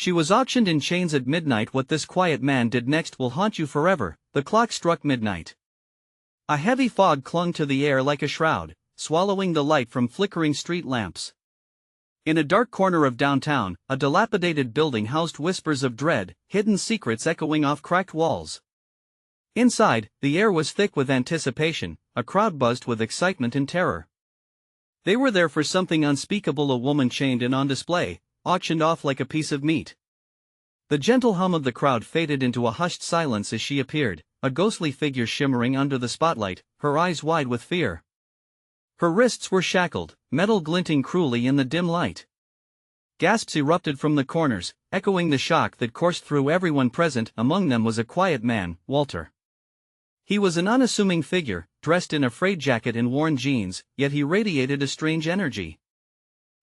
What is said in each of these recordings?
She was auctioned in chains at midnight. What this quiet man did next will haunt you forever. The clock struck midnight. A heavy fog clung to the air like a shroud, swallowing the light from flickering street lamps. In a dark corner of downtown, a dilapidated building housed whispers of dread, hidden secrets echoing off cracked walls. Inside, the air was thick with anticipation, a crowd buzzed with excitement and terror. They were there for something unspeakable, a woman chained and on display, auctioned off like a piece of meat. The gentle hum of the crowd faded into a hushed silence as she appeared, a ghostly figure shimmering under the spotlight, her eyes wide with fear. Her wrists were shackled, metal glinting cruelly in the dim light. Gasps erupted from the corners, echoing the shock that coursed through everyone present. Among them was a quiet man, Walter. He was an unassuming figure, dressed in a frayed jacket and worn jeans, yet he radiated a strange energy.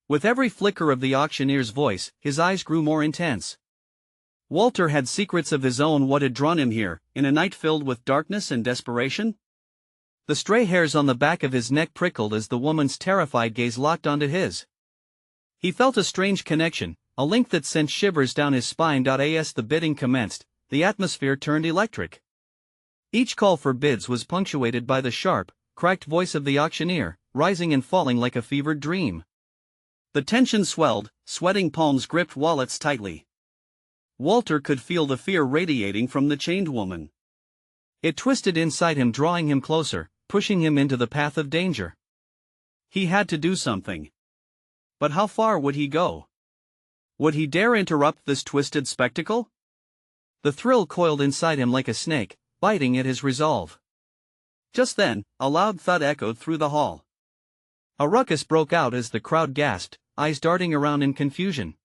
With every flicker of the auctioneer's voice, his eyes grew more intense. Walter had secrets of his own. What had drawn him here, in a night filled with darkness and desperation? The stray hairs on the back of his neck prickled as the woman's terrified gaze locked onto his. He felt a strange connection, a link that sent shivers down his spine. As the bidding commenced, the atmosphere turned electric. Each call for bids was punctuated by the sharp, cracked voice of the auctioneer, rising and falling like a fevered dream. The tension swelled, sweating palms gripped wallets tightly. Walter could feel the fear radiating from the chained woman. It twisted inside him, drawing him closer, pushing him into the path of danger. He had to do something. But how far would he go? Would he dare interrupt this twisted spectacle? The thrill coiled inside him like a snake, biting at his resolve. Just then, a loud thud echoed through the hall. A ruckus broke out as the crowd gasped, eyes darting around in confusion.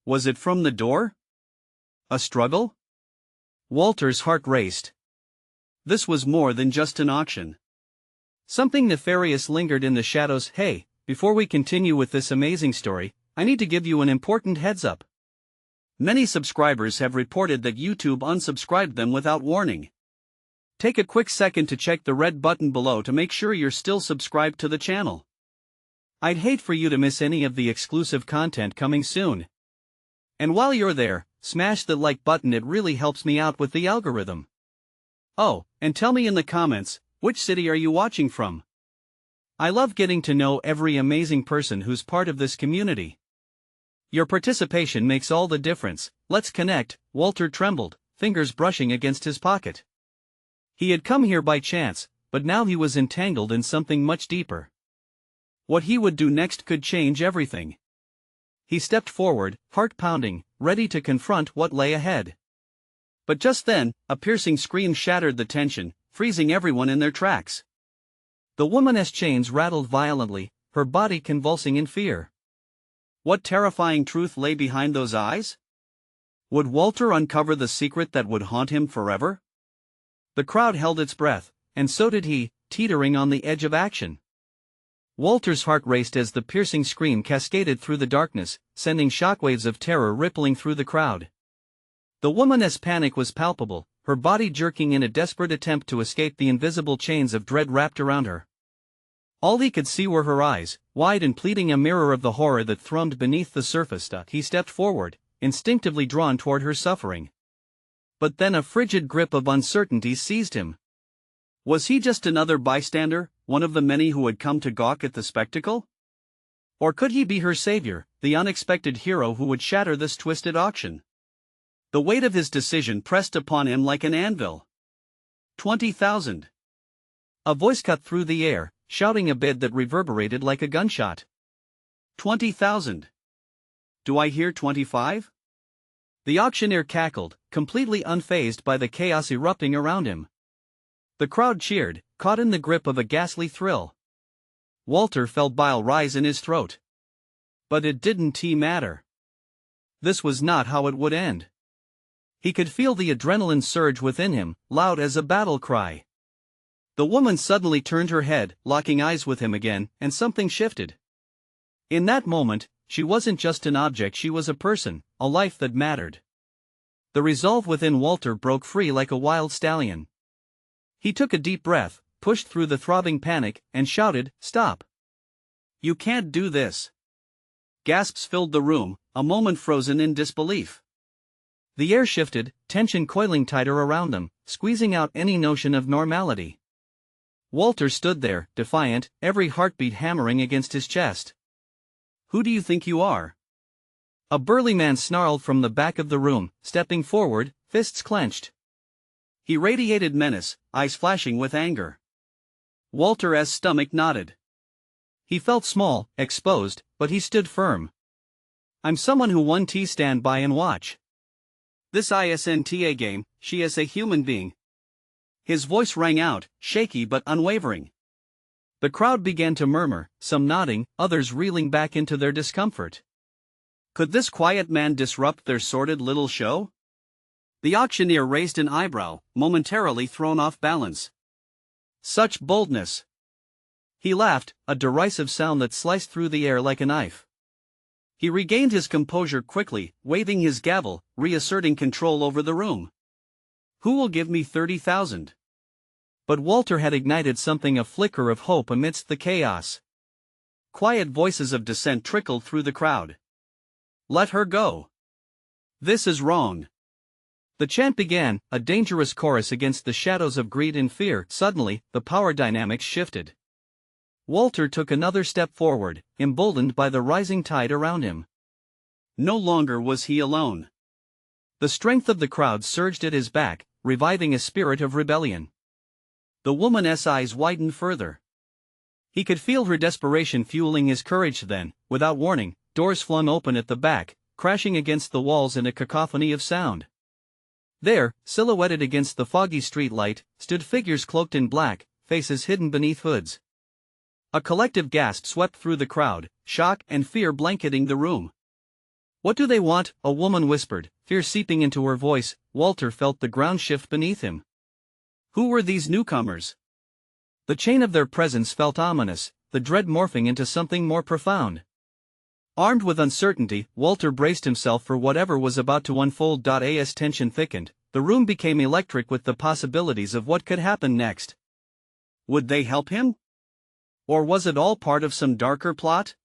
Was it from the door? A struggle? Walter's heart raced. This was more than just an auction. Something nefarious lingered in the shadows. Hey, before we continue with this amazing story, I need to give you an important heads up. Many subscribers have reported that YouTube unsubscribed them without warning. Take a quick second to check the red button below to make sure you're still subscribed to the channel. I'd hate for you to miss any of the exclusive content coming soon. And while you're there, smash the like button, it really helps me out with the algorithm. Oh, and tell me in the comments, which city are you watching from? I love getting to know every amazing person who's part of this community. Your participation makes all the difference. Let's connect. Walter trembled, fingers brushing against his pocket. He had come here by chance, but now he was entangled in something much deeper. What he would do next could change everything. He stepped forward, heart pounding, ready to confront what lay ahead. But just then, a piercing scream shattered the tension, freezing everyone in their tracks. The woman's chains rattled violently, her body convulsing in fear. What terrifying truth lay behind those eyes? Would Walter uncover the secret that would haunt him forever? The crowd held its breath, and so did he, teetering on the edge of action. Walter's heart raced as the piercing scream cascaded through the darkness, sending shockwaves of terror rippling through the crowd. The woman's panic was palpable, her body jerking in a desperate attempt to escape the invisible chains of dread wrapped around her. All he could see were her eyes, wide and pleading, a mirror of the horror that thrummed beneath the surface. He stepped forward, instinctively drawn toward her suffering. But then a frigid grip of uncertainty seized him. Was he just another bystander, one of the many who had come to gawk at the spectacle? Or could he be her savior, the unexpected hero who would shatter this twisted auction? The weight of his decision pressed upon him like an anvil. 20,000. A voice cut through the air, shouting a bid that reverberated like a gunshot. 20,000. Do I hear 25? The auctioneer cackled, completely unfazed by the chaos erupting around him. The crowd cheered, caught in the grip of a ghastly thrill. Walter felt bile rise in his throat. But it didn't matter. This was not how it would end. He could feel the adrenaline surge within him, loud as a battle cry. The woman suddenly turned her head, locking eyes with him again, and something shifted. In that moment, she wasn't just an object, she was a person, a life that mattered. The resolve within Walter broke free like a wild stallion. He took a deep breath, pushed through the throbbing panic, and shouted, "Stop! You can't do this!" Gasps filled the room, a moment frozen in disbelief. The air shifted, tension coiling tighter around them, squeezing out any notion of normality. Walter stood there, defiant, every heartbeat hammering against his chest. "Who do you think you are?" A burly man snarled from the back of the room, stepping forward, fists clenched. He radiated menace, eyes flashing with anger. Walter's stomach knotted. He felt small, exposed, but he stood firm. "I'm someone who won stand by and watch. This isn't a game, she is a human being." His voice rang out, shaky but unwavering. The crowd began to murmur, some nodding, others reeling back into their discomfort. Could this quiet man disrupt their sordid little show? The auctioneer raised an eyebrow, momentarily thrown off balance. Such boldness! He laughed, a derisive sound that sliced through the air like a knife. He regained his composure quickly, waving his gavel, reasserting control over the room. "Who will give me 30,000? But Walter had ignited something, a flicker of hope amidst the chaos. Quiet voices of dissent trickled through the crowd. "Let her go. This is wrong." The chant began, a dangerous chorus against the shadows of greed and fear. Suddenly, the power dynamics shifted. Walter took another step forward, emboldened by the rising tide around him. No longer was he alone. The strength of the crowd surged at his back, reviving a spirit of rebellion. The woman's eyes widened further. He could feel her desperation fueling his courage then. Without warning, doors flung open at the back, crashing against the walls in a cacophony of sound. There, silhouetted against the foggy street light, stood figures cloaked in black, faces hidden beneath hoods. A collective gasp swept through the crowd, shock and fear blanketing the room. "What do they want?" a woman whispered, fear seeping into her voice. Walter felt the ground shift beneath him. Who were these newcomers? The chain of their presence felt ominous, the dread morphing into something more profound. Armed with uncertainty, Walter braced himself for whatever was about to unfold. As tension thickened, the room became electric with the possibilities of what could happen next. Would they help him? Or was it all part of some darker plot?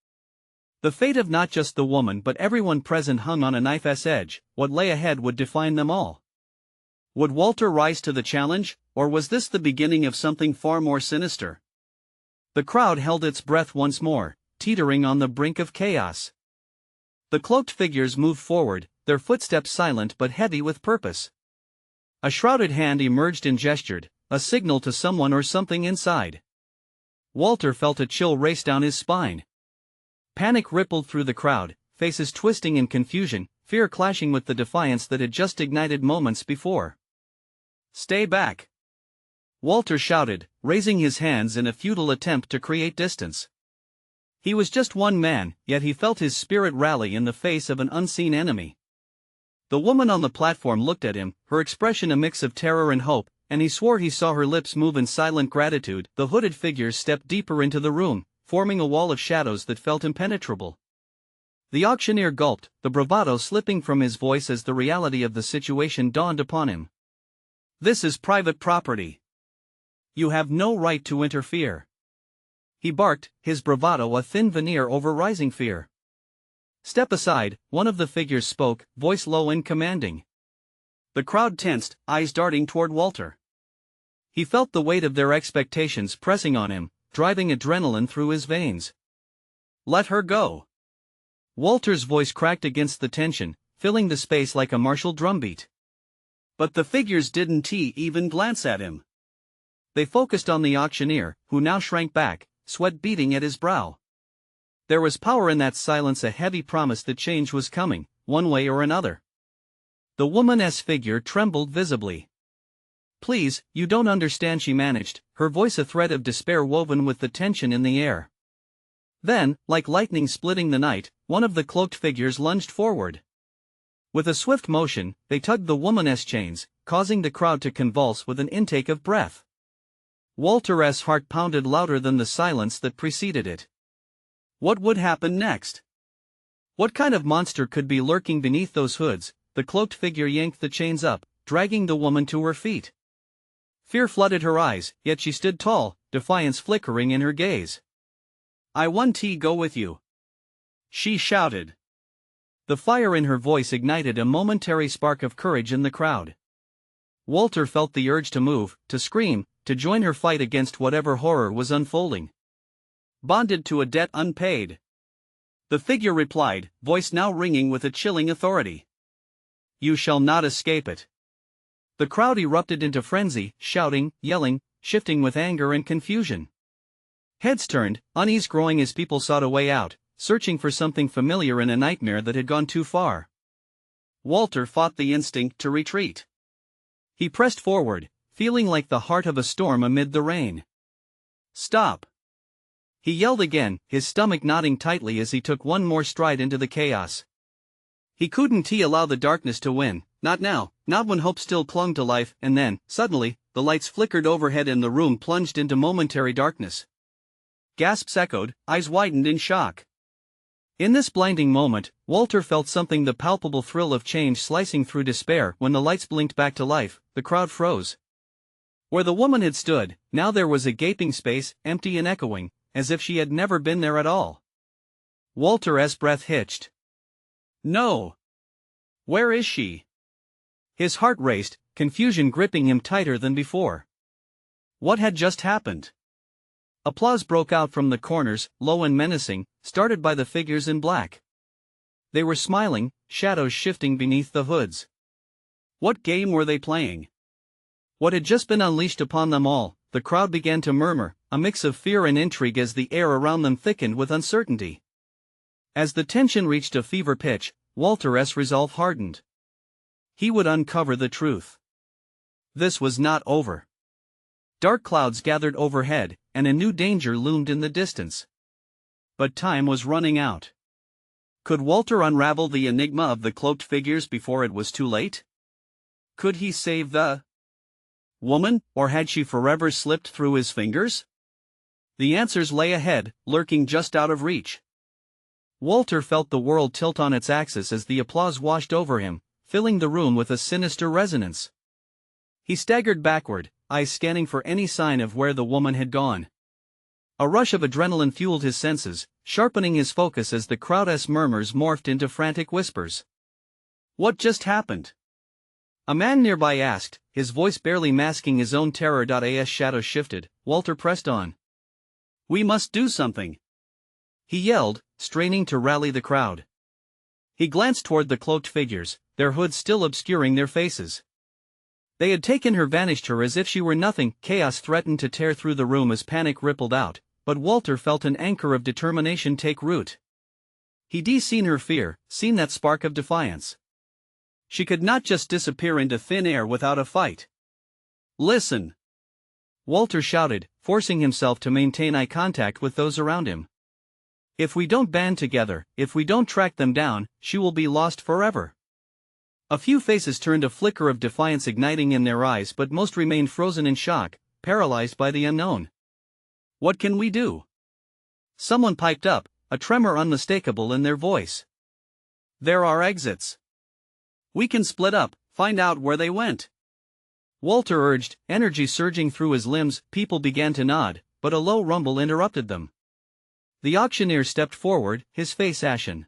The fate of not just the woman but everyone present hung on a knife's edge. What lay ahead would define them all. Would Walter rise to the challenge, or was this the beginning of something far more sinister? The crowd held its breath once more, teetering on the brink of chaos. The cloaked figures moved forward, their footsteps silent but heavy with purpose. A shrouded hand emerged and gestured, a signal to someone or something inside. Walter felt a chill race down his spine. Panic rippled through the crowd, faces twisting in confusion, fear clashing with the defiance that had just ignited moments before. "Stay back!" Walter shouted, raising his hands in a futile attempt to create distance. He was just one man, yet he felt his spirit rally in the face of an unseen enemy. The woman on the platform looked at him, her expression a mix of terror and hope, and he swore he saw her lips move in silent gratitude. The hooded figures stepped deeper into the room, forming a wall of shadows that felt impenetrable. The auctioneer gulped, the bravado slipping from his voice as the reality of the situation dawned upon him. "This is private property. You have no right to interfere," he barked, his bravado a thin veneer over rising fear. "Step aside," one of the figures spoke, voice low and commanding. The crowd tensed, eyes darting toward Walter. He felt the weight of their expectations pressing on him, driving adrenaline through his veins. "Let her go." Walter's voice cracked against the tension, filling the space like a martial drumbeat. But the figures didn't even glance at him. They focused on the auctioneer, who now shrank back, sweat beading at his brow. There was power in that silence, a heavy promise that change was coming, one way or another. The woman's figure trembled visibly. "Please, you don't understand," she managed, her voice a thread of despair woven with the tension in the air. Then, like lightning splitting the night, one of the cloaked figures lunged forward. With a swift motion, they tugged the woman's chains, causing the crowd to convulse with an intake of breath. Walter's heart pounded louder than the silence that preceded it. What would happen next? What kind of monster could be lurking beneath those hoods? The cloaked figure yanked the chains up, dragging the woman to her feet. Fear flooded her eyes, yet she stood tall, defiance flickering in her gaze. "I want to go with you," she shouted. The fire in her voice ignited a momentary spark of courage in the crowd. Walter felt the urge to move, to scream, to join her fight against whatever horror was unfolding. Bonded to a debt unpaid. The figure replied, voice now ringing with a chilling authority. You shall not escape it. The crowd erupted into frenzy, shouting, yelling, shifting with anger and confusion. Heads turned, unease growing as people sought a way out, searching for something familiar in a nightmare that had gone too far. Walter fought the instinct to retreat. He pressed forward, feeling like the heart of a storm amid the rain. Stop! He yelled again, his stomach knotting tightly as he took one more stride into the chaos. He couldn't allow the darkness to win, not now, not when hope still clung to life, and then, suddenly, the lights flickered overhead and the room plunged into momentary darkness. Gasps echoed, eyes widened in shock. In this blinding moment, Walter felt something, the palpable thrill of change slicing through despair. When the lights blinked back to life, the crowd froze. Where the woman had stood, now there was a gaping space, empty and echoing, as if she had never been there at all. Walter's breath hitched. No! Where is she? His heart raced, confusion gripping him tighter than before. What had just happened? Applause broke out from the corners, low and menacing, started by the figures in black. They were smiling, shadows shifting beneath the hoods. What game were they playing? What had just been unleashed upon them all? The crowd began to murmur, a mix of fear and intrigue as the air around them thickened with uncertainty. As the tension reached a fever pitch, Walter's resolve hardened. He would uncover the truth. This was not over. Dark clouds gathered overhead, and a new danger loomed in the distance. But time was running out. Could Walter unravel the enigma of the cloaked figures before it was too late? Could he save the woman, or had she forever slipped through his fingers? The answers lay ahead, lurking just out of reach. Walter felt the world tilt on its axis as the applause washed over him, filling the room with a sinister resonance. He staggered backward, eyes scanning for any sign of where the woman had gone. A rush of adrenaline fueled his senses, sharpening his focus as the crowd's murmurs morphed into frantic whispers. What just happened? A man nearby asked, his voice barely masking his own terror. As shadows shifted, Walter pressed on. We must do something! He yelled, straining to rally the crowd. He glanced toward the cloaked figures, their hoods still obscuring their faces. They had taken her, vanished her as if she were nothing. Chaos threatened to tear through the room as panic rippled out, but Walter felt an anchor of determination take root. He'd seen her fear, seen that spark of defiance. She could not just disappear into thin air without a fight. Listen! Walter shouted, forcing himself to maintain eye contact with those around him. If we don't band together, if we don't track them down, she will be lost forever. A few faces turned, a flicker of defiance igniting in their eyes, but most remained frozen in shock, paralyzed by the unknown. What can we do? Someone piped up, a tremor unmistakable in their voice. There are exits. We can split up, find out where they went. Walter urged, energy surging through his limbs. People began to nod, but a low rumble interrupted them. The auctioneer stepped forward, his face ashen.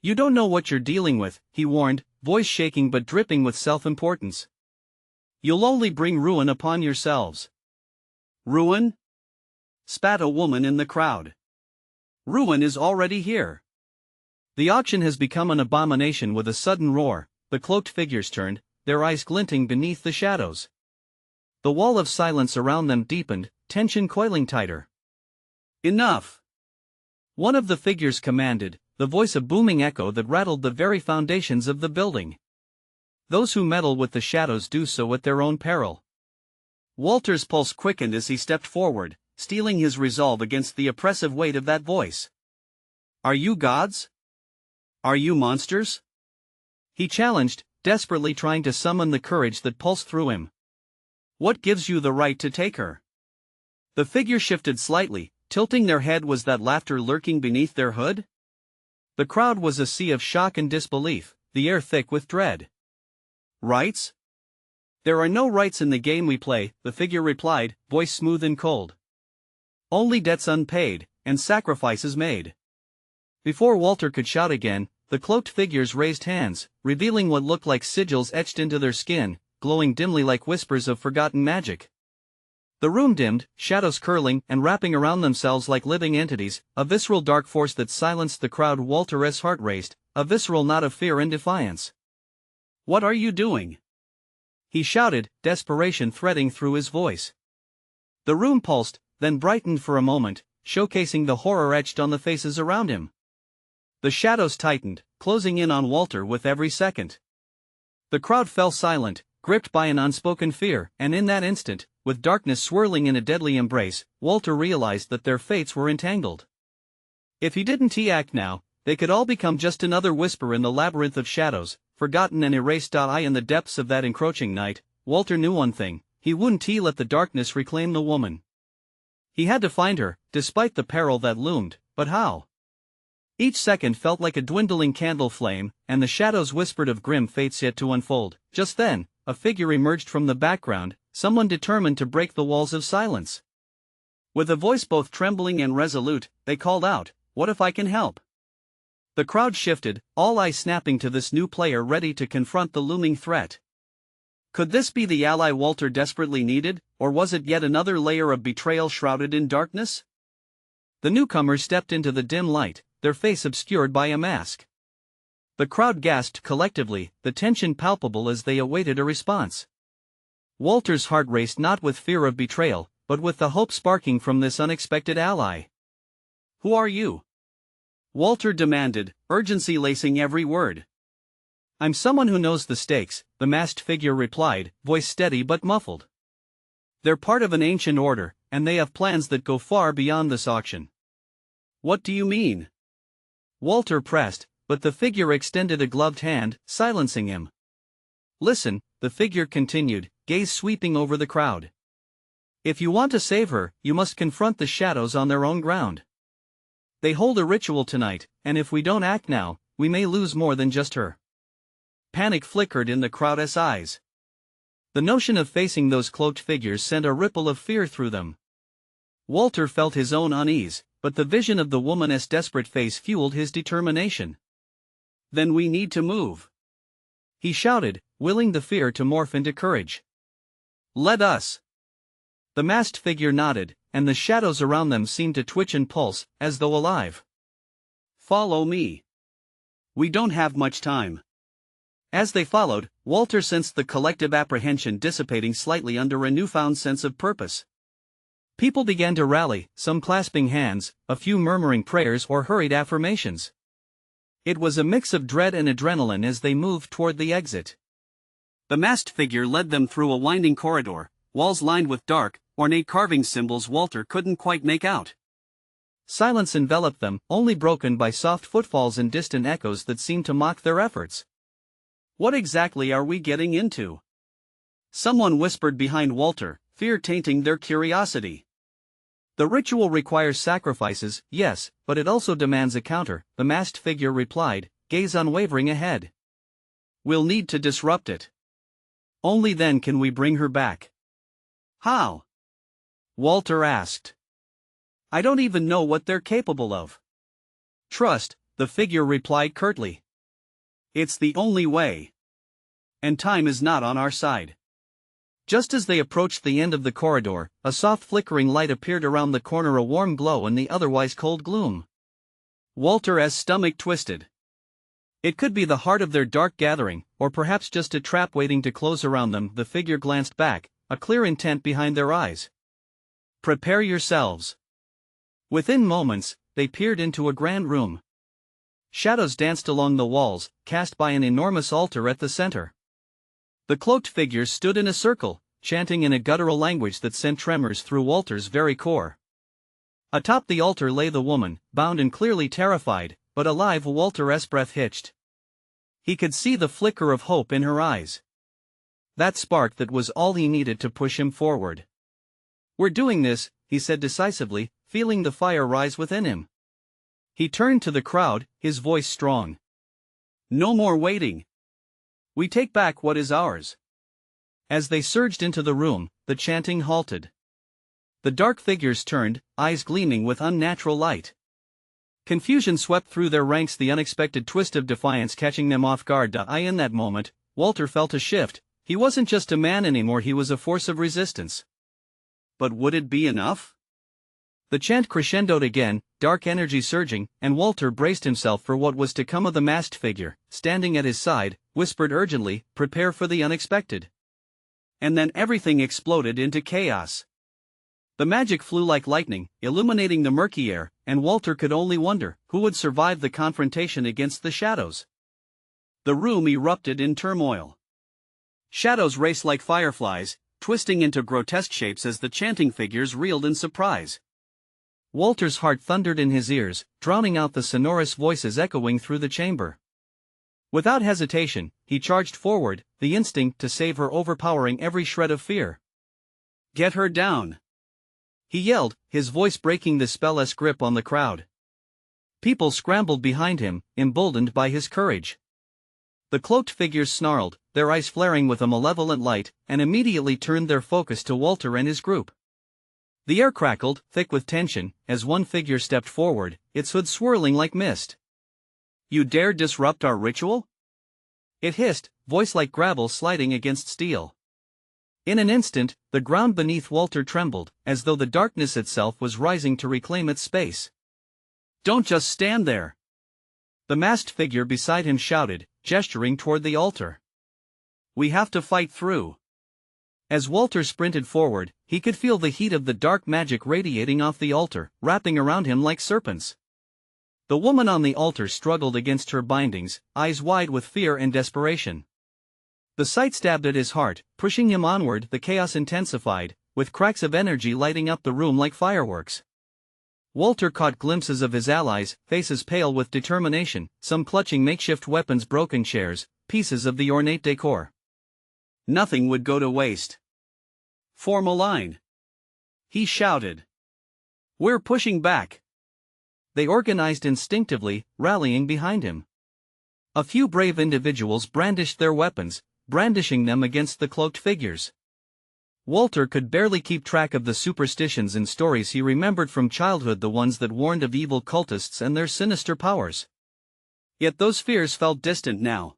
You don't know what you're dealing with, he warned, voice shaking but dripping with self-importance. You'll only bring ruin upon yourselves. Ruin? Spat a woman in the crowd. Ruin is already here. The auction has become an abomination. With a sudden roar, the cloaked figures turned, their eyes glinting beneath the shadows. The wall of silence around them deepened, tension coiling tighter. Enough! One of the figures commanded, the voice a booming echo that rattled the very foundations of the building. Those who meddle with the shadows do so at their own peril. Walter's pulse quickened as he stepped forward, steeling his resolve against the oppressive weight of that voice. Are you gods? Are you monsters? He challenged, desperately trying to summon the courage that pulsed through him. What gives you the right to take her? The figure shifted slightly, tilting their head. Was that laughter lurking beneath their hood? The crowd was a sea of shock and disbelief, the air thick with dread. Rights? There are no rights in the game we play, the figure replied, voice smooth and cold. Only debts unpaid, and sacrifices made. Before Walter could shout again, the cloaked figures raised hands, revealing what looked like sigils etched into their skin, glowing dimly like whispers of forgotten magic. The room dimmed, shadows curling and wrapping around themselves like living entities, a visceral dark force that silenced the crowd. Walter's heart raced, a visceral knot of fear and defiance. "What are you doing?" he shouted, desperation threading through his voice. The room pulsed, then brightened for a moment, showcasing the horror etched on the faces around him. The shadows tightened, closing in on Walter with every second. The crowd fell silent, gripped by an unspoken fear, and in that instant, with darkness swirling in a deadly embrace, Walter realized that their fates were entangled. If he didn't act now, they could all become just another whisper in the labyrinth of shadows, forgotten and erased. In the depths of that encroaching night, Walter knew one thing: he wouldn't let the darkness reclaim the woman. He had to find her, despite the peril that loomed, but how? Each second felt like a dwindling candle flame, and the shadows whispered of grim fates yet to unfold. Just then, a figure emerged from the background, someone determined to break the walls of silence. With a voice both trembling and resolute, they called out, "What if I can help?" The crowd shifted, all eyes snapping to this new player ready to confront the looming threat. Could this be the ally Walter desperately needed, or was it yet another layer of betrayal shrouded in darkness? The newcomers stepped into the dim light, their face obscured by a mask. The crowd gasped collectively, the tension palpable as they awaited a response. Walter's heart raced not with fear of betrayal, but with the hope sparking from this unexpected ally. "Who are you?" Walter demanded, urgency lacing every word. "I'm someone who knows the stakes," the masked figure replied, voice steady but muffled. "They're part of an ancient order, and they have plans that go far beyond this auction." "What do you mean?" Walter pressed, but the figure extended a gloved hand, silencing him. "Listen," the figure continued, gaze sweeping over the crowd. "If you want to save her, you must confront the shadows on their own ground. They hold a ritual tonight, and if we don't act now, we may lose more than just her." Panic flickered in the crowd's eyes. The notion of facing those cloaked figures sent a ripple of fear through them. Walter felt his own unease, but the vision of the woman's desperate face fueled his determination. "Then we need to move," he shouted, willing the fear to morph into courage. "Let us." The masked figure nodded, and the shadows around them seemed to twitch and pulse, as though alive. "Follow me. We don't have much time." As they followed, Walter sensed the collective apprehension dissipating slightly under a newfound sense of purpose. People began to rally, some clasping hands, a few murmuring prayers or hurried affirmations. It was a mix of dread and adrenaline as they moved toward the exit. The masked figure led them through a winding corridor, walls lined with dark, ornate carving symbols Walter couldn't quite make out. Silence enveloped them, only broken by soft footfalls and distant echoes that seemed to mock their efforts. "What exactly are we getting into?" someone whispered behind Walter, fear tainting their curiosity. "The ritual requires sacrifices, yes, but it also demands a counter," the masked figure replied, gaze unwavering ahead. "We'll need to disrupt it. Only then can we bring her back." "How?" Walter asked. "I don't even know what they're capable of." "Trust," the figure replied curtly. "It's the only way. And time is not on our side." Just as they approached the end of the corridor, a soft flickering light appeared around the corner, a warm glow in the otherwise cold gloom. Walter's stomach twisted. It could be the heart of their dark gathering, or perhaps just a trap waiting to close around them. The figure glanced back, a clear intent behind their eyes. "Prepare yourselves." Within moments, they peered into a grand room. Shadows danced along the walls, cast by an enormous altar at the center. The cloaked figures stood in a circle, chanting in a guttural language that sent tremors through Walter's very core. Atop the altar lay the woman, bound and clearly terrified, but alive. Walter's breath hitched. He could see the flicker of hope in her eyes. That spark that was all he needed to push him forward. "We're doing this," he said decisively, feeling the fire rise within him. He turned to the crowd, his voice strong. "No more waiting. We take back what is ours." As they surged into the room, the chanting halted. The dark figures turned, eyes gleaming with unnatural light. Confusion swept through their ranks, the unexpected twist of defiance catching them off guard. In that moment, Walter felt a shift. He wasn't just a man anymore, he was a force of resistance. But would it be enough? The chant crescendoed again, dark energy surging, and Walter braced himself for what was to come. Of the masked figure, standing at his side, whispered urgently, "Prepare for the unexpected." And then everything exploded into chaos. The magic flew like lightning, illuminating the murky air, and Walter could only wonder who would survive the confrontation against the shadows. The room erupted in turmoil. Shadows raced like fireflies, twisting into grotesque shapes as the chanting figures reeled in surprise. Walter's heart thundered in his ears, drowning out the sonorous voices echoing through the chamber. Without hesitation, he charged forward, the instinct to save her overpowering every shred of fear. "Get her down!" he yelled, his voice breaking the spell-esque grip on the crowd. People scrambled behind him, emboldened by his courage. The cloaked figures snarled, their eyes flaring with a malevolent light, and immediately turned their focus to Walter and his group. The air crackled, thick with tension, as one figure stepped forward, its hood swirling like mist. "You dare disrupt our ritual?" it hissed, voice like gravel sliding against steel. In an instant, the ground beneath Walter trembled, as though the darkness itself was rising to reclaim its space. "Don't just stand there!" the masked figure beside him shouted, gesturing toward the altar. "We have to fight through." As Walter sprinted forward, he could feel the heat of the dark magic radiating off the altar, wrapping around him like serpents. The woman on the altar struggled against her bindings, eyes wide with fear and desperation. The sight stabbed at his heart, pushing him onward. The chaos intensified, with cracks of energy lighting up the room like fireworks. Walter caught glimpses of his allies, faces pale with determination, some clutching makeshift weapons, broken chairs, pieces of the ornate decor. Nothing would go to waste. "Form a line!" he shouted. "We're pushing back!" They organized instinctively, rallying behind him. A few brave individuals brandished their weapons, brandishing them against the cloaked figures. Walter could barely keep track of the superstitions and stories he remembered from childhood, the ones that warned of evil cultists and their sinister powers. Yet those fears felt distant now.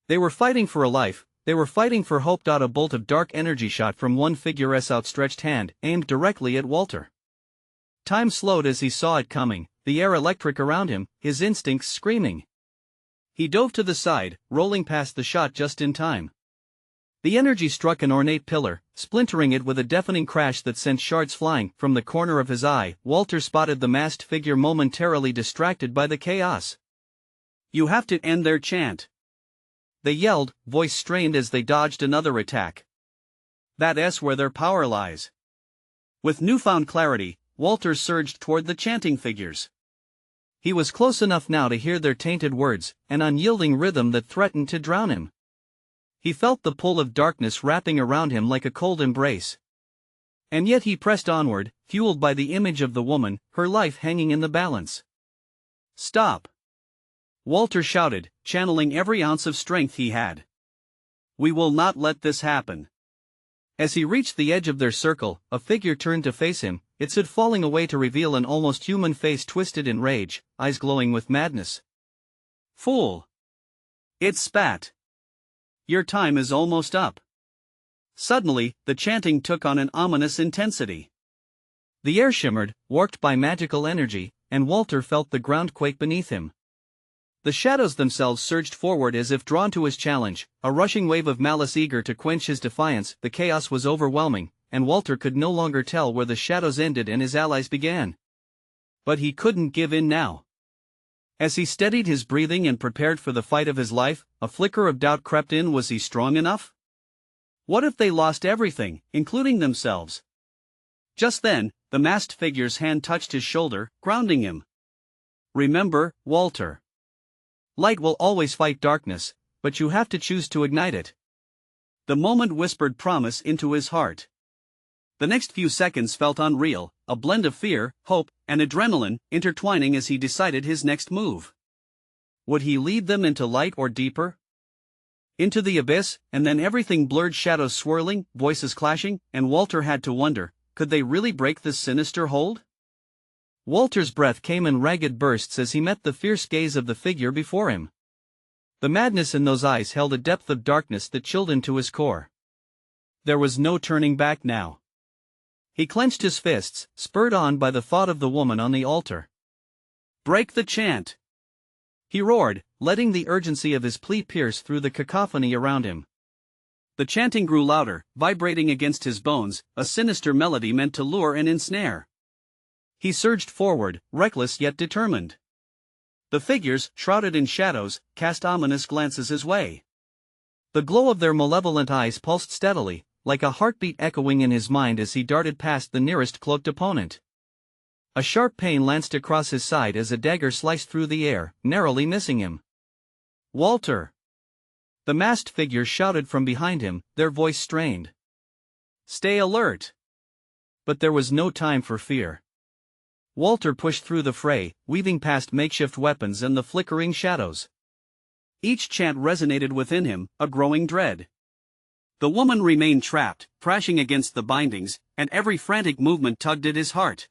They were fighting for a life. They were fighting for hope. A bolt of dark energy shot from one figure's outstretched hand, aimed directly at Walter. Time slowed as he saw it coming, the air electric around him, his instincts screaming. He dove to the side, rolling past the shot just in time. The energy struck an ornate pillar, splintering it with a deafening crash that sent shards flying. From the corner of his eye, Walter spotted the masked figure momentarily distracted by the chaos. "You have to end their chant!" they yelled, voice strained as they dodged another attack. "That's where their power lies." With newfound clarity, Walter surged toward the chanting figures. He was close enough now to hear their tainted words, an unyielding rhythm that threatened to drown him. He felt the pull of darkness wrapping around him like a cold embrace. And yet he pressed onward, fueled by the image of the woman, her life hanging in the balance. "Stop!" Walter shouted, channeling every ounce of strength he had. "We will not let this happen." As he reached the edge of their circle, a figure turned to face him, its hood falling away to reveal an almost human face twisted in rage, eyes glowing with madness. "Fool!" it spat. "Your time is almost up." Suddenly, the chanting took on an ominous intensity. The air shimmered, warped by magical energy, and Walter felt the ground quake beneath him. The shadows themselves surged forward as if drawn to his challenge, a rushing wave of malice eager to quench his defiance. The chaos was overwhelming, and Walter could no longer tell where the shadows ended and his allies began. But he couldn't give in now. As he steadied his breathing and prepared for the fight of his life, a flicker of doubt crept in. Was he strong enough? What if they lost everything, including themselves? Just then, the masked figure's hand touched his shoulder, grounding him. "Remember, Walter. Light will always fight darkness, but you have to choose to ignite it." The moment whispered promise into his heart. The next few seconds felt unreal, a blend of fear, hope, and adrenaline, intertwining as he decided his next move. Would he lead them into light or deeper? Into the abyss? And then everything blurred, shadows swirling, voices clashing, and Walter had to wonder, could they really break this sinister hold? Walter's breath came in ragged bursts as he met the fierce gaze of the figure before him. The madness in those eyes held a depth of darkness that chilled him to his core. There was no turning back now. He clenched his fists, spurred on by the thought of the woman on the altar. "Break the chant!" he roared, letting the urgency of his plea pierce through the cacophony around him. The chanting grew louder, vibrating against his bones, a sinister melody meant to lure and ensnare. He surged forward, reckless yet determined. The figures, shrouded in shadows, cast ominous glances his way. The glow of their malevolent eyes pulsed steadily, like a heartbeat echoing in his mind as he darted past the nearest cloaked opponent. A sharp pain lanced across his side as a dagger sliced through the air, narrowly missing him. "Walter!" The masked figure shouted from behind him, their voice strained. "Stay alert!" But there was no time for fear. Walter pushed through the fray, weaving past makeshift weapons and the flickering shadows. Each chant resonated within him, a growing dread. The woman remained trapped, crashing against the bindings, and every frantic movement tugged at his heart.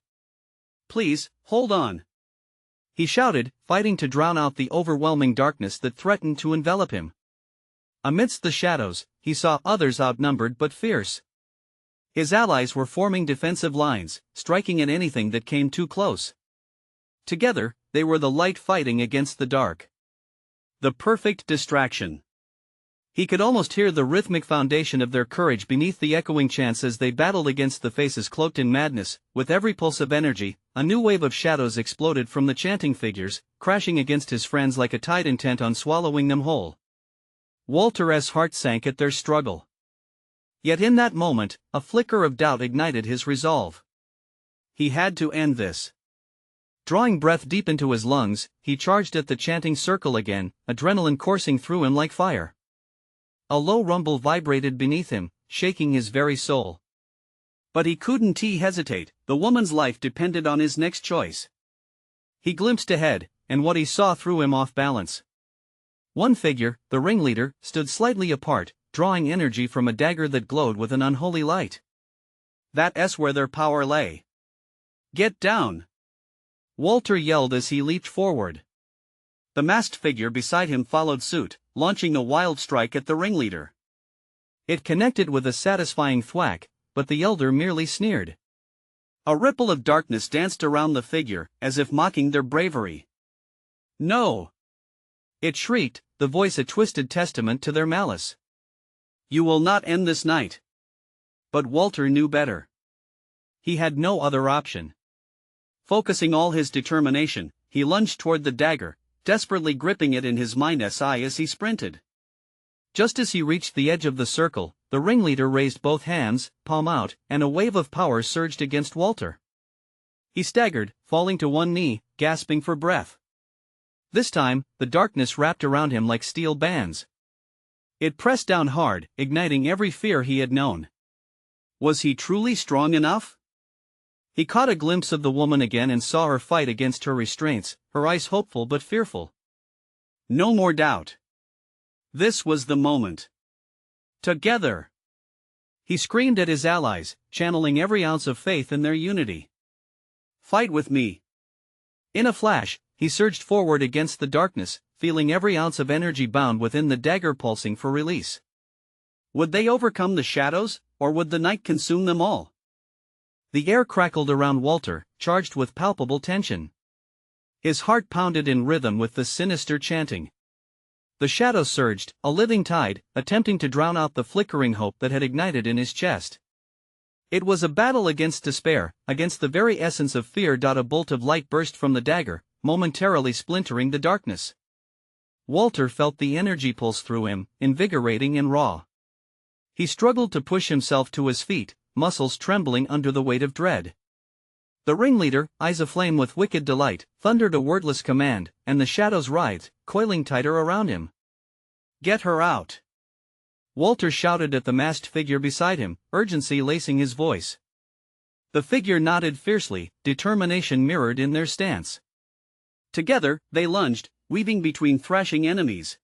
"Please, hold on!" he shouted, fighting to drown out the overwhelming darkness that threatened to envelop him. Amidst the shadows, he saw others outnumbered but fierce. His allies were forming defensive lines, striking at anything that came too close. Together, they were the light fighting against the dark. The perfect distraction. He could almost hear the rhythmic foundation of their courage beneath the echoing chants as they battled against the faces cloaked in madness. With every pulse of energy, a new wave of shadows exploded from the chanting figures, crashing against his friends like a tide intent on swallowing them whole. Walter's heart sank at their struggle. Yet in that moment, a flicker of doubt ignited his resolve. He had to end this. Drawing breath deep into his lungs, he charged at the chanting circle again, adrenaline coursing through him like fire. A low rumble vibrated beneath him, shaking his very soul. But he couldn't hesitate, the woman's life depended on his next choice. He glimpsed ahead, and what he saw threw him off balance. One figure, the ringleader, stood slightly apart, drawing energy from a dagger that glowed with an unholy light. That's where their power lay. "Get down!" Walter yelled as he leaped forward. The masked figure beside him followed suit, launching a wild strike at the ringleader. It connected with a satisfying thwack, but the elder merely sneered. A ripple of darkness danced around the figure, as if mocking their bravery. "No!" it shrieked, the voice a twisted testament to their malice. "You will not end this night." But Walter knew better. He had no other option. Focusing all his determination, he lunged toward the dagger, desperately gripping it in his mind's eye as he sprinted. Just as he reached the edge of the circle, the ringleader raised both hands, palm out, and a wave of power surged against Walter. He staggered, falling to one knee, gasping for breath. This time, the darkness wrapped around him like steel bands. It pressed down hard, igniting every fear he had known. Was he truly strong enough? He caught a glimpse of the woman again and saw her fight against her restraints, her eyes hopeful but fearful. No more doubt. This was the moment. Together! He screamed at his allies, channeling every ounce of faith in their unity. "Fight with me!" In a flash, he surged forward against the darkness, feeling every ounce of energy bound within the dagger pulsing for release. Would they overcome the shadows, or would the night consume them all? The air crackled around Walter, charged with palpable tension. His heart pounded in rhythm with the sinister chanting. The shadows surged, a living tide, attempting to drown out the flickering hope that had ignited in his chest. It was a battle against despair, against the very essence of fear. A bolt of light burst from the dagger, momentarily splintering the darkness. Walter felt the energy pulse through him, invigorating and raw. He struggled to push himself to his feet, muscles trembling under the weight of dread. The ringleader, eyes aflame with wicked delight, thundered a wordless command, and the shadows writhed, coiling tighter around him. "Get her out!" Walter shouted at the masked figure beside him, urgency lacing his voice. The figure nodded fiercely, determination mirrored in their stance. Together, they lunged, weaving between thrashing enemies.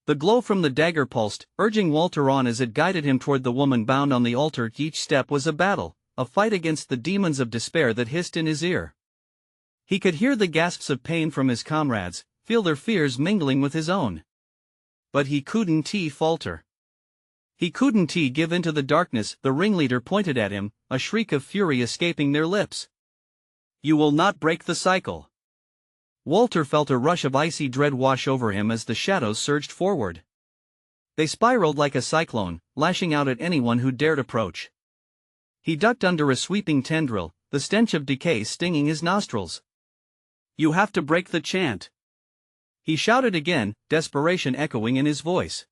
The glow from the dagger pulsed, urging Walter on as it guided him toward the woman bound on the altar. Each step was a battle, a fight against the demons of despair that hissed in his ear. He could hear the gasps of pain from his comrades, feel their fears mingling with his own. But he couldn't falter. He couldn't give into the darkness. The ringleader pointed at him, a shriek of fury escaping their lips. You will not break the cycle. Walter felt a rush of icy dread wash over him as the shadows surged forward. They spiraled like a cyclone, lashing out at anyone who dared approach. He ducked under a sweeping tendril, the stench of decay stinging his nostrils. You have to break the chant. He shouted again, desperation echoing in his voice.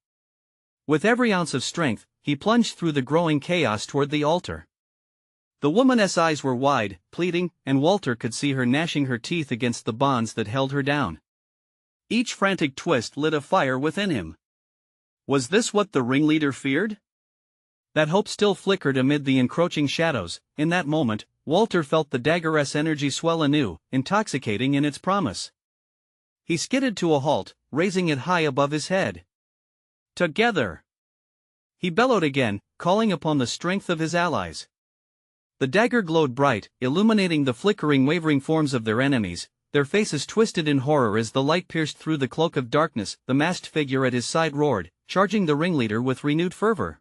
With every ounce of strength, he plunged through the growing chaos toward the altar. The woman's eyes were wide, pleading, and Walter could see her gnashing her teeth against the bonds that held her down. Each frantic twist lit a fire within him. Was this what the ringleader feared? That hope still flickered amid the encroaching shadows. In that moment, Walter felt the dagger's energy swell anew, intoxicating in its promise. He skidded to a halt, raising it high above his head. Together! He bellowed again, calling upon the strength of his allies. The dagger glowed bright, illuminating the flickering, wavering forms of their enemies, their faces twisted in horror as the light pierced through the cloak of darkness. The masked figure at his side roared, charging the ringleader with renewed fervor.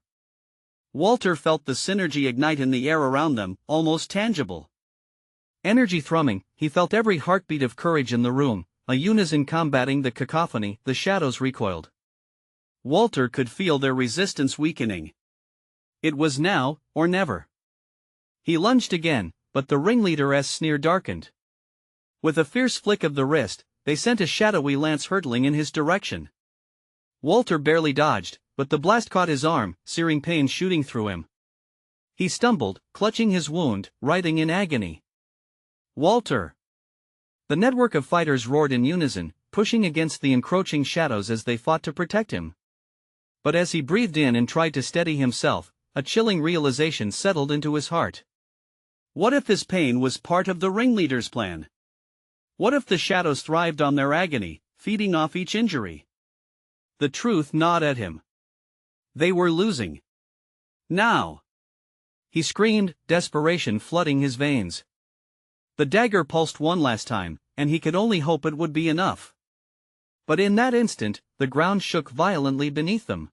Walter felt the synergy ignite in the air around them, almost tangible. Energy thrumming, he felt every heartbeat of courage in the room, a unison combating the cacophony. The shadows recoiled. Walter could feel their resistance weakening. It was now, or never. He lunged again, but the ringleader's sneer darkened. With a fierce flick of the wrist, they sent a shadowy lance hurtling in his direction. Walter barely dodged, but the blast caught his arm, searing pain shooting through him. He stumbled, clutching his wound, writhing in agony. Walter! The network of fighters roared in unison, pushing against the encroaching shadows as they fought to protect him. But as he breathed in and tried to steady himself, a chilling realization settled into his heart. What if this pain was part of the ringleader's plan? What if the shadows thrived on their agony, feeding off each injury? The truth gnawed at him. They were losing. Now! He screamed, desperation flooding his veins. The dagger pulsed one last time, and he could only hope it would be enough. But in that instant, the ground shook violently beneath them.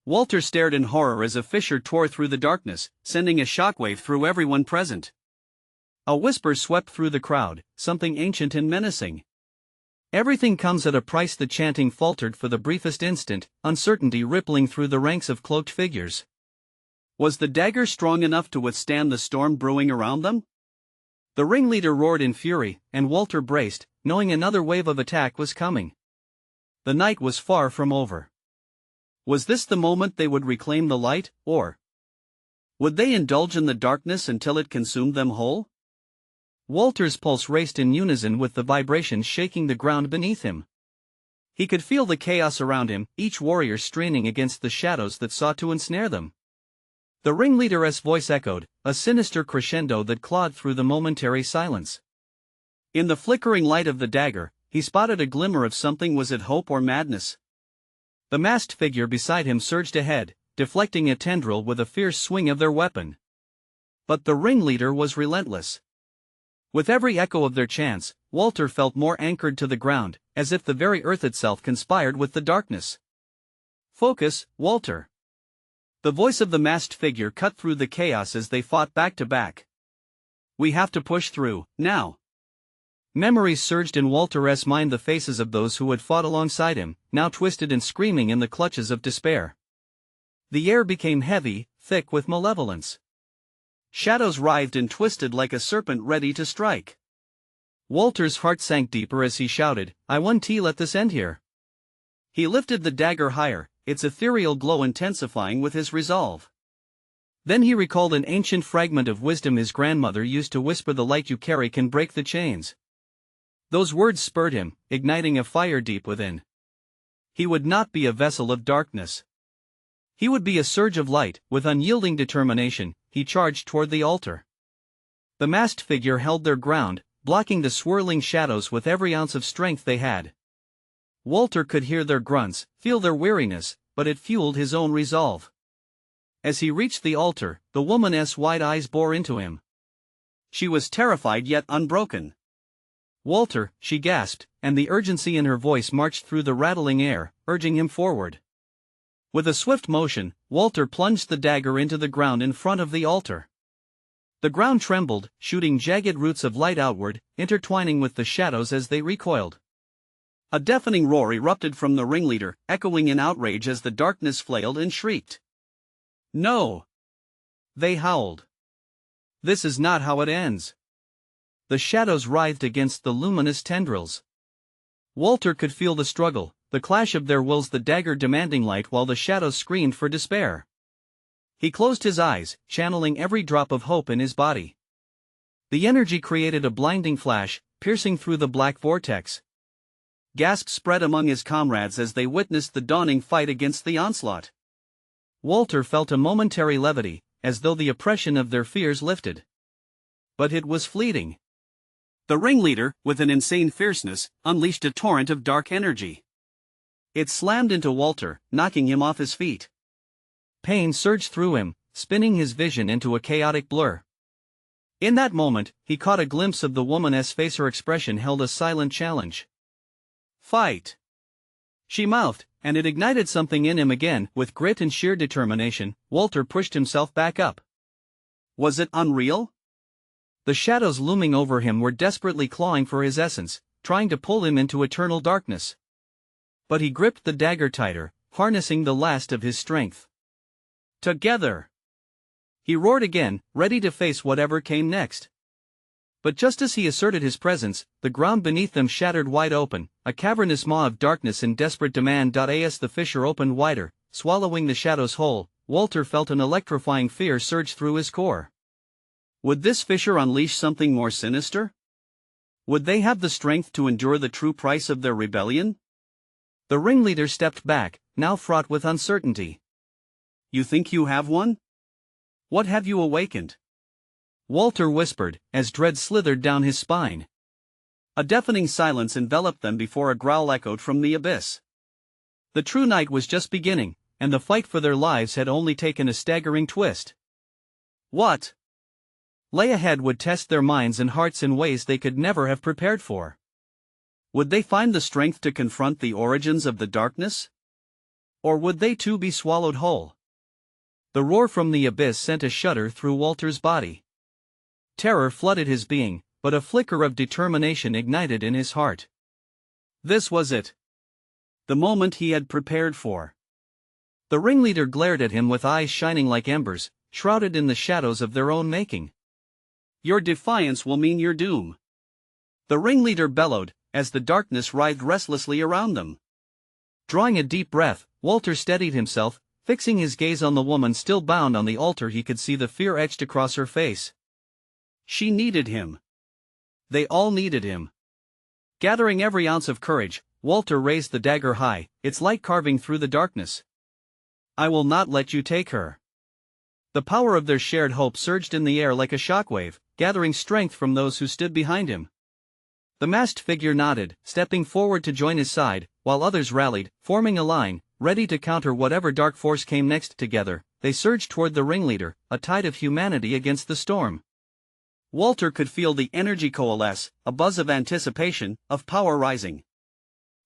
Walter stared in horror as a fissure tore through the darkness, sending a shockwave through everyone present. A whisper swept through the crowd, something ancient and menacing. Everything comes at a price. The chanting faltered for the briefest instant, uncertainty rippling through the ranks of cloaked figures. Was the dagger strong enough to withstand the storm brewing around them? The ringleader roared in fury, and Walter braced, knowing another wave of attack was coming. The night was far from over. Was this the moment they would reclaim the light, or would they indulge in the darkness until it consumed them whole? Walter's pulse raced in unison with the vibrations shaking the ground beneath him. He could feel the chaos around him, each warrior straining against the shadows that sought to ensnare them. The ringleader's voice echoed, a sinister crescendo that clawed through the momentary silence. In the flickering light of the dagger, he spotted a glimmer of something. Was it hope or madness? The masked figure beside him surged ahead, deflecting a tendril with a fierce swing of their weapon. But the ringleader was relentless. With every echo of their chants, Walter felt more anchored to the ground, as if the very earth itself conspired with the darkness. Focus, Walter! The voice of the masked figure cut through the chaos as they fought back to back. We have to push through, now! Memories surged in Walter's mind, the faces of those who had fought alongside him, now twisted and screaming in the clutches of despair. The air became heavy, thick with malevolence. Shadows writhed and twisted like a serpent ready to strike. Walter's heart sank deeper as he shouted, I want to let this end here. He lifted the dagger higher, its ethereal glow intensifying with his resolve. Then he recalled an ancient fragment of wisdom his grandmother used to whisper, the light you carry can break the chains. Those words spurred him, igniting a fire deep within. He would not be a vessel of darkness. He would be a surge of light. With unyielding determination, he charged toward the altar. The masked figure held their ground, blocking the swirling shadows with every ounce of strength they had. Walter could hear their grunts, feel their weariness, but it fueled his own resolve. As he reached the altar, the woman's wide eyes bore into him. She was terrified yet unbroken. Walter, she gasped, and the urgency in her voice marched through the rattling air, urging him forward. With a swift motion, Walter plunged the dagger into the ground in front of the altar. The ground trembled, shooting jagged roots of light outward, intertwining with the shadows as they recoiled. A deafening roar erupted from the ringleader, echoing in outrage as the darkness flailed and shrieked. "No!" they howled. "This is not how it ends." The shadows writhed against the luminous tendrils. Walter could feel the struggle, the clash of their wills, the dagger demanding light while the shadows screamed for despair. He closed his eyes, channeling every drop of hope in his body. The energy created a blinding flash, piercing through the black vortex. Gasps spread among his comrades as they witnessed the dawning fight against the onslaught. Walter felt a momentary levity, as though the oppression of their fears lifted. But it was fleeting. The ringleader, with an insane fierceness, unleashed a torrent of dark energy. It slammed into Walter, knocking him off his feet. Pain surged through him, spinning his vision into a chaotic blur. In that moment, he caught a glimpse of the woman's face. Her expression held a silent challenge. "Fight!" she mouthed, and it ignited something in him again. With grit and sheer determination, Walter pushed himself back up. Was it unreal? The shadows looming over him were desperately clawing for his essence, trying to pull him into eternal darkness. But he gripped the dagger tighter, harnessing the last of his strength. "Together!" he roared again, ready to face whatever came next. But just as he asserted his presence, the ground beneath them shattered wide open, a cavernous maw of darkness in desperate demand. As the fissure opened wider, swallowing the shadows whole, Walter felt an electrifying fear surge through his core. Would this fissure unleash something more sinister? Would they have the strength to endure the true price of their rebellion? The ringleader stepped back, now fraught with uncertainty. "You think you have won? What have you awakened?" Walter whispered, as dread slithered down his spine. A deafening silence enveloped them before a growl echoed from the abyss. The true night was just beginning, and the fight for their lives had only taken a staggering twist. What lay ahead would test their minds and hearts in ways they could never have prepared for. Would they find the strength to confront the origins of the darkness? Or would they too be swallowed whole? The roar from the abyss sent a shudder through Walter's body. Terror flooded his being, but a flicker of determination ignited in his heart. This was it. The moment he had prepared for. The ringleader glared at him with eyes shining like embers, shrouded in the shadows of their own making. "Your defiance will mean your doom," the ringleader bellowed, as the darkness writhed restlessly around them. Drawing a deep breath, Walter steadied himself, fixing his gaze on the woman still bound on the altar. He could see the fear etched across her face. She needed him. They all needed him. Gathering every ounce of courage, Walter raised the dagger high, its light carving through the darkness. "I will not let you take her." The power of their shared hope surged in the air like a shockwave, gathering strength from those who stood behind him. The masked figure nodded, stepping forward to join his side, while others rallied, forming a line, ready to counter whatever dark force came next. Together, they surged toward the ringleader, a tide of humanity against the storm. Walter could feel the energy coalesce, a buzz of anticipation, of power rising.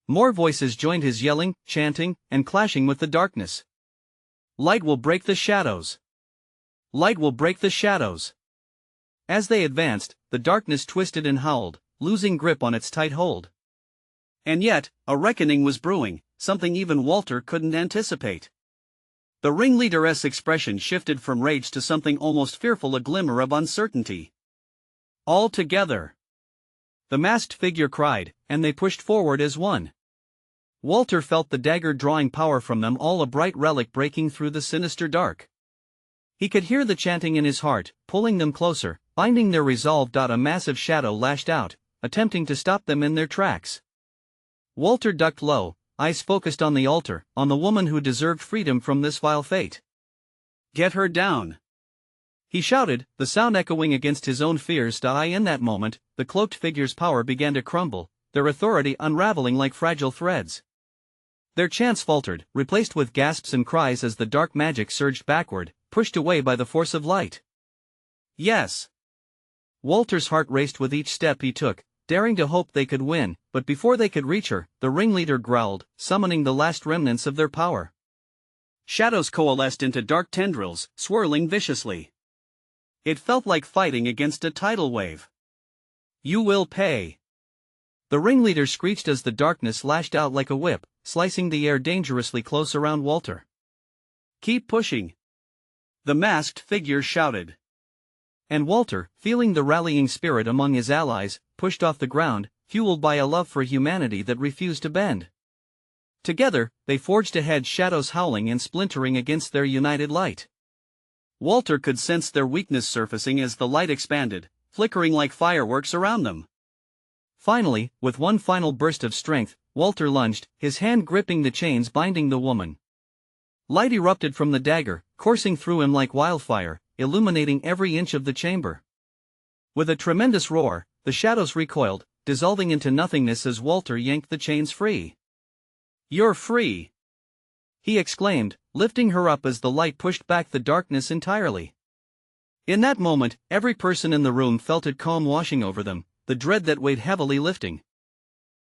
More voices joined his yelling, chanting, and clashing with the darkness. "Light will break the shadows! Light will break the shadows!" As they advanced, the darkness twisted and howled, losing grip on its tight hold. And yet, a reckoning was brewing, something even Walter couldn't anticipate. The ringleader's expression shifted from rage to something almost fearful, a glimmer of uncertainty. "All together!" the masked figure cried, and they pushed forward as one. Walter felt the dagger drawing power from them all, a bright relic breaking through the sinister dark. He could hear the chanting in his heart, pulling them closer, binding their resolve. A massive shadow lashed out, attempting to stop them in their tracks. Walter ducked low, eyes focused on the altar, on the woman who deserved freedom from this vile fate. "Get her down!" he shouted, the sound echoing against his own fears. In that moment, the cloaked figure's power began to crumble, their authority unraveling like fragile threads. Their chants faltered, replaced with gasps and cries as the dark magic surged backward, pushed away by the force of light. Yes! Walter's heart raced with each step he took, daring to hope they could win, but before they could reach her, the ringleader growled, summoning the last remnants of their power. Shadows coalesced into dark tendrils, swirling viciously. It felt like fighting against a tidal wave. "You will pay!" The ringleader screeched as the darkness lashed out like a whip, slicing the air dangerously close around Walter. "Keep pushing!" the masked figure shouted. And Walter, feeling the rallying spirit among his allies, pushed off the ground, fueled by a love for humanity that refused to bend. Together, they forged ahead, shadows howling and splintering against their united light. Walter could sense their weakness surfacing as the light expanded, flickering like fireworks around them. Finally, with one final burst of strength, Walter lunged, his hand gripping the chains binding the woman. Light erupted from the dagger, coursing through him like wildfire, illuminating every inch of the chamber. With a tremendous roar, the shadows recoiled, dissolving into nothingness as Walter yanked the chains free. "You're free!" he exclaimed, lifting her up as the light pushed back the darkness entirely. In that moment, every person in the room felt it calm washing over them, the dread that weighed heavily lifting.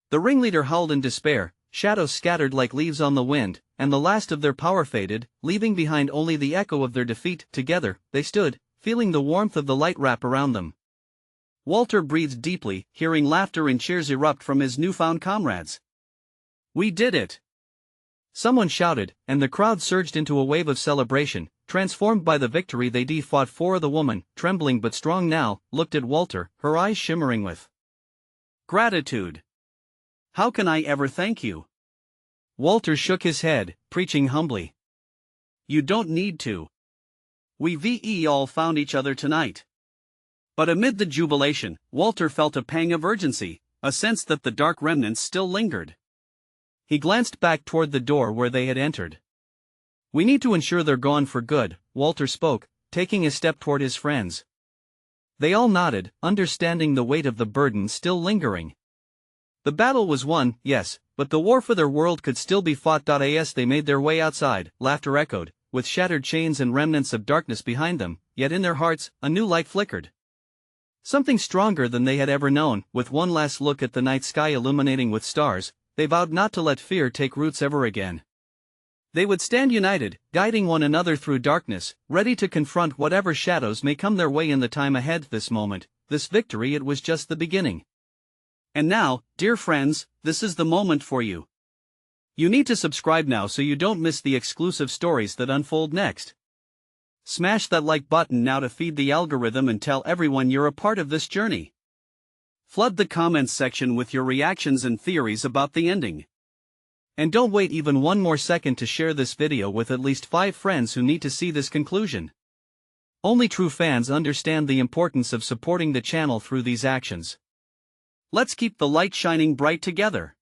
The ringleader howled in despair, shadows scattered like leaves on the wind, and the last of their power faded, leaving behind only the echo of their defeat. Together, they stood, feeling the warmth of the light wrap around them. Walter breathed deeply, hearing laughter and cheers erupt from his newfound comrades. "We did it!" someone shouted, and the crowd surged into a wave of celebration, transformed by the victory they fought for. The woman, trembling but strong now, looked at Walter, her eyes shimmering with gratitude. "How can I ever thank you?" Walter shook his head, preaching humbly. "You don't need to. We all found each other tonight." But amid the jubilation, Walter felt a pang of urgency, a sense that the dark remnants still lingered. He glanced back toward the door where they had entered. "We need to ensure they're gone for good," Walter spoke, taking a step toward his friends. They all nodded, understanding the weight of the burden still lingering. The battle was won, yes, but the war for their world could still be fought. As they made their way outside, laughter echoed, with shattered chains and remnants of darkness behind them, yet in their hearts, a new light flickered. Something stronger than they had ever known. With one last look at the night sky illuminating with stars, they vowed not to let fear take roots ever again. They would stand united, guiding one another through darkness, ready to confront whatever shadows may come their way in the time ahead. This moment, this victory, it was just the beginning. And now, dear friends, this is the moment for you. You need to subscribe now so you don't miss the exclusive stories that unfold next. Smash that like button now to feed the algorithm and tell everyone you're a part of this journey. Flood the comments section with your reactions and theories about the ending. And don't wait even one more second to share this video with at least 5 friends who need to see this conclusion. Only true fans understand the importance of supporting the channel through these actions. Let's keep the light shining bright together.